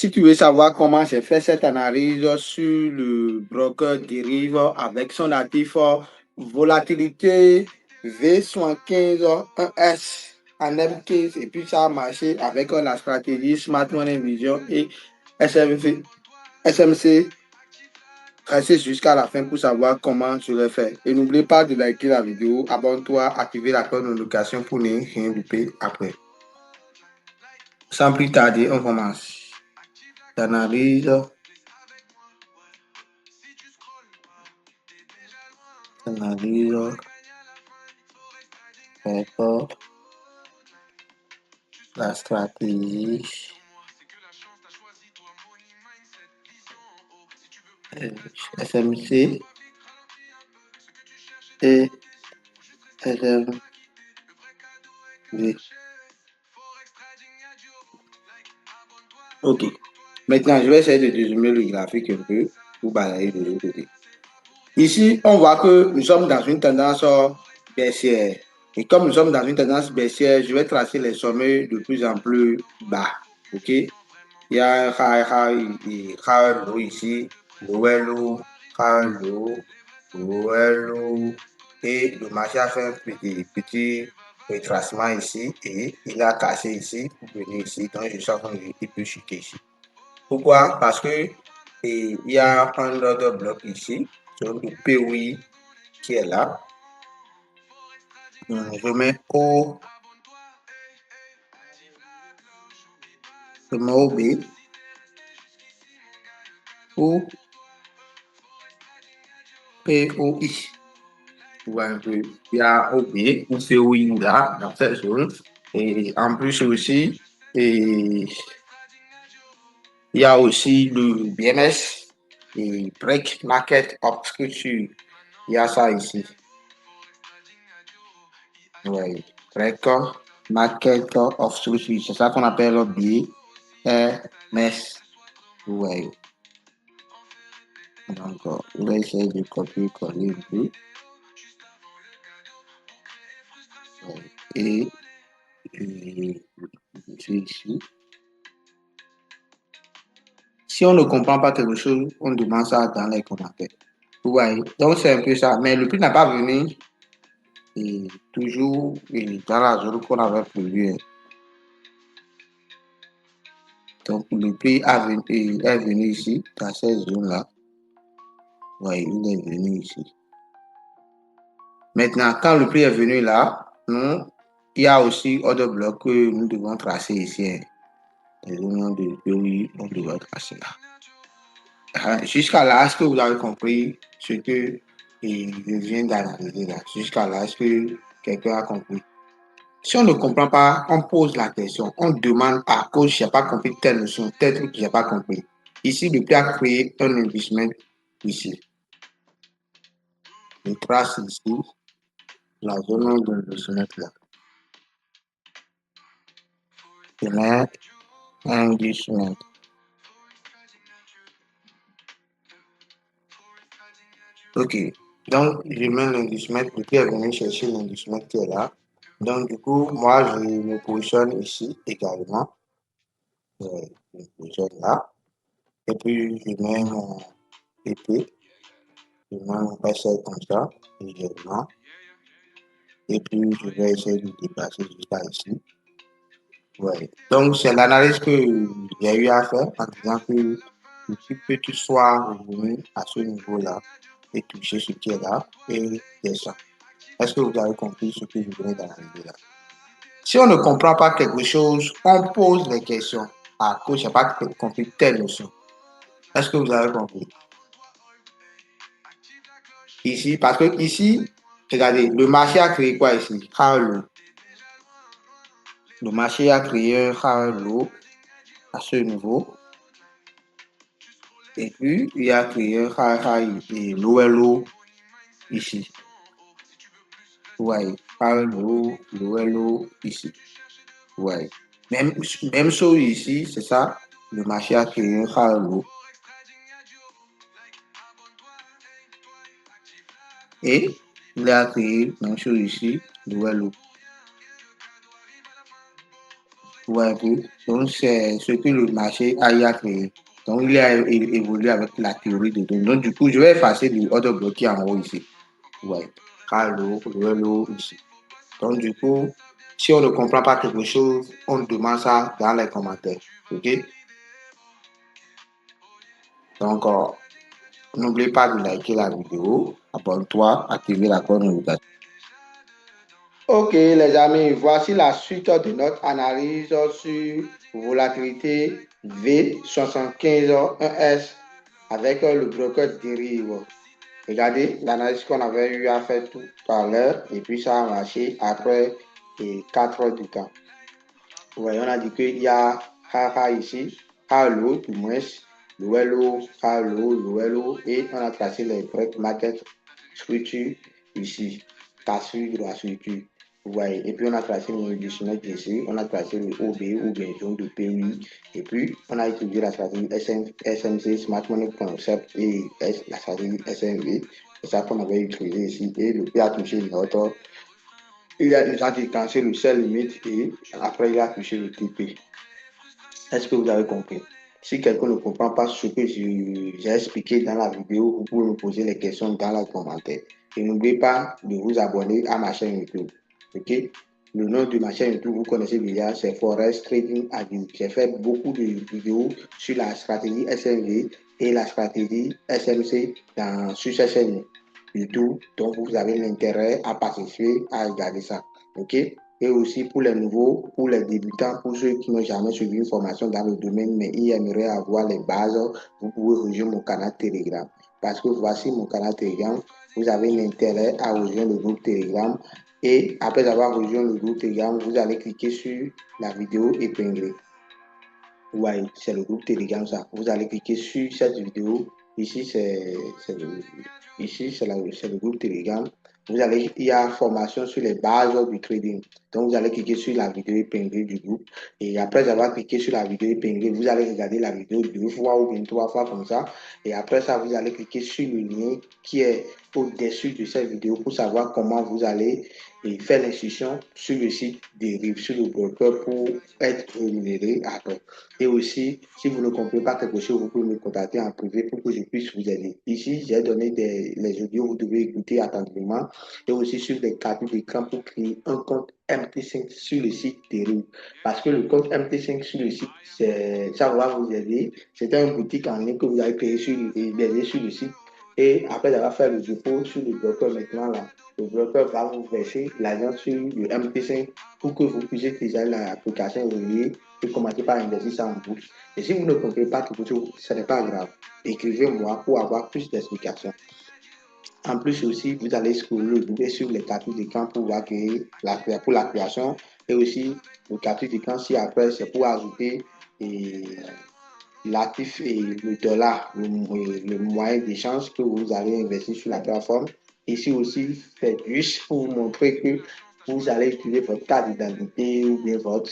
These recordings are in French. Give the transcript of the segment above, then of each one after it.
Si tu veux savoir comment j'ai fait cette analyse sur le broker dérive avec son actif volatilité V75 1S en M15 et puis ça a marché avec la stratégie Smart Money Vision et SMC. Restez jusqu'à la fin pour savoir comment je le fais. Et n'oublie pas de liker la vidéo, abonne-toi, activer la cloche de notification pour ne rien louper après. Sans plus tarder, on commence. L'analyse. Analyse. D'accord. La stratégie. SMC et SMV. Ok. Maintenant, je vais essayer de résumer le graphique un peu pour balayer de l'autre côté. Ici, on voit que nous sommes dans une tendance baissière. Et comme nous sommes dans une tendance baissière, je vais tracer les sommets de plus en plus bas. Ok? Il y a un high low ici, lower low, high low, lower low. Et le marché a fait un petit retracement ici et il a cassé ici pour venir ici. Donc, je sens qu'il peut chuter ici. Pourquoi? Parce que il y a un autre bloc ici, sur le POI qui est là. Je mets O, je mets OB, ou POI. Vous voyez un peu, il y a OB ou POI là, dans cette zone. Et en plus aussi, et il y a aussi le BMS et Break Market Obscure. Il y a ça ici. Oui, Break Market Obscure. C'est ça qu'on appelle le BMS. Oui. Donc, on va essayer de copier-coller un peu. Et ici. Si on ne comprend pas quelque chose, on demande ça dans les commentaires. Vous voyez? Donc, c'est un peu ça. Mais le prix n'a pas venu et toujours dans la zone qu'on avait prévue. Donc, le prix est venu ici, dans cette zone-là. Oui, il est venu ici. Maintenant, quand le prix est venu là, il y a aussi autre bloc que nous devons tracer ici. Les zones de pays, on devrait tracer là. Jusqu'à là, est-ce que vous avez compris ce que je viens d'analyser là? Jusqu'à là, est-ce que quelqu'un a compris? Si on ne comprend pas, on pose la question, on demande à cause je n'ai pas compris telle notion, tel truc que je n'ai pas compris. Ici, le prix a créé un investissement ici. Je trace ici la zone d'investissement là. Je mets investissement. Ok, donc je mets l'indice-mètre, le prix est venu chercher l'indice-mètre qui est là. Donc du coup, moi je me positionne ici également. Je me positionne là. Et puis je mets mon épée. Je mets mon SL comme ça, également. Et puis je vais essayer de déplacer jusqu'à ici. Ouais. Donc c'est l'analyse que j'ai eu à faire en disant que le prix peut que soit revenu à ce niveau-là et toucher ce qui est là et descendre. Est-ce que vous avez compris ce que je venais d'analyser là? Si on ne comprend pas quelque chose, on pose les questions. Ah, coach, je n'ai pas compris telle notion. Est-ce que vous avez compris? Ici, parce que ici, regardez, le marché a créé quoi ici? High. Le marché a créé un high à ce niveau. Et puis, il a créé un high et low ici. Vous voyez, low ici. Vous voyez. Même chose ici, c'est ça. Le marché a créé un high. Et il a créé même chose ici, low. Tu vois un peu. Donc, c'est ce que le marché a créé. Donc, il a évolué avec la théorie de données. Donc, du coup, je vais effacer le order bloqué en haut ici. Ouais. Hello, hello, ici. Donc, du coup, si on ne comprend pas quelque chose, on demande ça dans les commentaires. OK? Donc, n'oublie pas de liker la vidéo, abonne-toi, activer la cloche de notification. Ok, les amis, voici la suite de notre analyse sur volatilité V75-1S avec le broker dérive. Regardez l'analyse qu'on avait eu à faire tout à l'heure et puis ça a marché après 4 heures de temps. Vous voyez, on a dit qu'il y a HH ici, hello, du moins, hello, hello, et on a tracé les break market structure ici, cassure de la structure. Vous voyez, et puis on a tracé l'indicateur ici, on a tracé le OB ou bien zone de PI, et puis on a étudié la stratégie SMC, Smart Money Concept et la stratégie SMV, c'est ça qu'on avait utilisé ici, et le P a touché notre. Il a déclenché le sell limite et après il a touché le TP. Est-ce que vous avez compris? Si quelqu'un ne comprend pas ce que j'ai expliqué dans la vidéo, vous pouvez me poser les questions dans les commentaires. Et n'oubliez pas de vous abonner à ma chaîne YouTube. Ok? Le nom de ma chaîne YouTube, vous connaissez déjà, c'est Forex Trading Addict. J'ai fait beaucoup de vidéos sur la stratégie SMV et la stratégie SMC sur cette chaîne YouTube. Donc, vous avez l'intérêt à participer, à regarder ça. Ok? Et aussi pour les nouveaux, pour les débutants, pour ceux qui n'ont jamais suivi une formation dans le domaine, mais ils aimeraient avoir les bases, vous pouvez rejoindre mon canal Telegram. Parce que voici mon canal Telegram. Vous avez l'intérêt à rejoindre le groupe Telegram. Et après avoir rejoint le groupe Telegram, vous allez cliquer sur la vidéo épinglée. Ouais, c'est le groupe Telegram, ça. Vous allez cliquer sur cette vidéo. Ici, c'est le groupe Telegram. Il y a formation sur les bases du trading. Donc, vous allez cliquer sur la vidéo épinglée du groupe. Et après avoir cliqué sur la vidéo épinglée, vous allez regarder la vidéo 2 fois ou bien 3 fois comme ça. Et après ça, vous allez cliquer sur le lien qui est au-dessus de cette vidéo pour savoir comment vous allez faire l'inscription sur le site Derive, sur le broker pour être rémunéré après. Et aussi, si vous ne comprenez pas quelque chose, vous pouvez me contacter en privé pour que je puisse vous aider. Ici, j'ai donné les audios, vous devez écouter attentivement. Et aussi sur les captures d'écran pour créer un compte MT5 sur le site Derive. Parce que le compte MT5 sur le site, ça va vous aider. C'est une boutique en ligne que vous avez créé sur le site. Et après avoir fait le dépôt sur le broker maintenant, là, le broker va vous verser l'argent sur le MT5 pour que vous puissiez télécharger l'application reliée et commencer par investir ça en bourse. Et si vous ne comprenez pas quelque chose, ce n'est pas grave. Écrivez-moi pour avoir plus d'explications. En plus aussi, vous allez scroller sur les captures d'écran pour voir pour la création et aussi le capture d'écran si après c'est pour ajouter l'actif et le dollar, le moyen d'échange que vous allez investir sur la plateforme. Ici aussi, c'est juste pour vous montrer que vous allez utiliser votre carte d'identité ou bien votre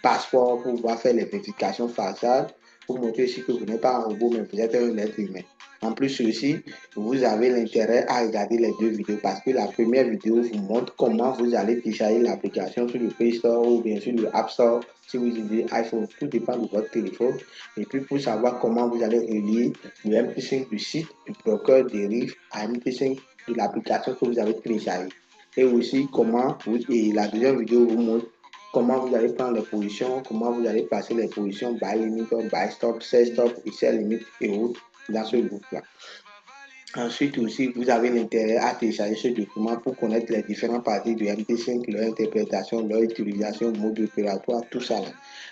passeport pour pouvoir faire les vérifications faciales pour montrer aussi que vous n'êtes pas un robot, mais vous êtes un être humain. En plus aussi, vous avez l'intérêt à regarder les deux vidéos parce que la première vidéo vous montre comment vous allez télécharger l'application sur le Play Store ou bien sur le App Store si vous utilisez iPhone. Tout dépend de votre téléphone. Et puis pour savoir comment vous allez relier le MP5 du site du broker Derive à MP5 de l'application que vous avez téléchargée. Et aussi comment et la deuxième vidéo vous montre comment vous allez prendre les positions, comment vous allez passer les positions buy limit, buy stop, sell stop et sell limit et autres dans ce groupe-là. Ensuite aussi, vous avez l'intérêt à télécharger ce document pour connaître les différentes parties du MT5, leur interprétation, leur utilisation, mode opératoire, tout ça. Là.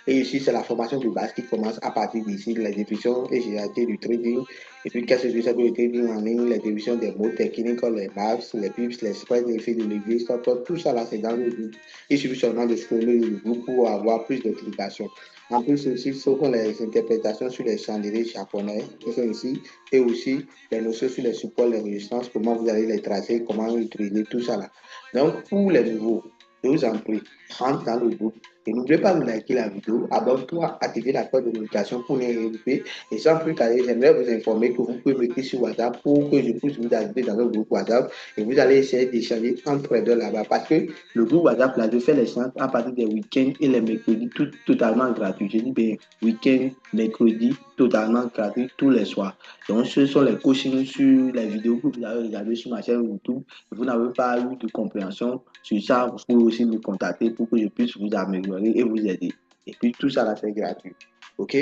Et ici, c'est la formation de base qui commence à partir d'ici, les définitions et généralités du trading. Et puis, qu'est-ce que c'est que le trading en ligne, les définitions des mots techniques, les maps, les pips, les spreads, les effets de levier, stop, tout ça là, c'est dans le groupe. Il suffit seulement de scroller le groupe pour avoir plus d'explications. En plus, aussi, ce sont les interprétations sur les chandeliers japonais qui sont ici et aussi les notions sur les supports, les résistances, comment vous allez les tracer, comment utiliser tout ça là. Donc, pour les nouveaux, je vous en prie, rentre dans le groupe, Et n'oubliez pas de liker la vidéo, abonne-toi, activez la cloche de notification pour ne rien louper. Et sans plus tarder, j'aimerais vous informer que vous pouvez m'écrire sur WhatsApp pour que je puisse vous ajouter dans le groupe WhatsApp et vous allez essayer d'échanger entre les deux là-bas parce que le groupe WhatsApp, là, je fais l'échange à partir des week-ends et les mercredis totalement gratuit. Je dis bien week-end, mercredi, totalement gratuit tous les soirs. Donc, ce sont les coachings sur les vidéos que vous avez regardées sur ma chaîne YouTube. Vous n'avez pas eu de compréhension sur ça, vous pouvez aussi me contacter pour que je puisse vous améliorer et vous aider. Et puis, tout ça, là, c'est gratuit. OK?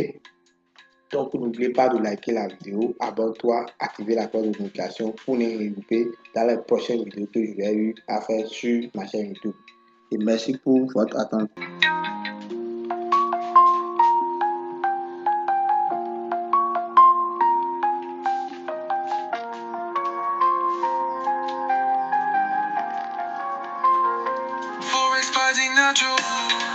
Donc, n'oubliez pas de liker la vidéo, abonne-toi, activez la cloche de notification pour ne rien louper dans les prochaines vidéos que je vais eu à faire sur ma chaîne YouTube. Et merci pour votre attention. Forex Party Natural.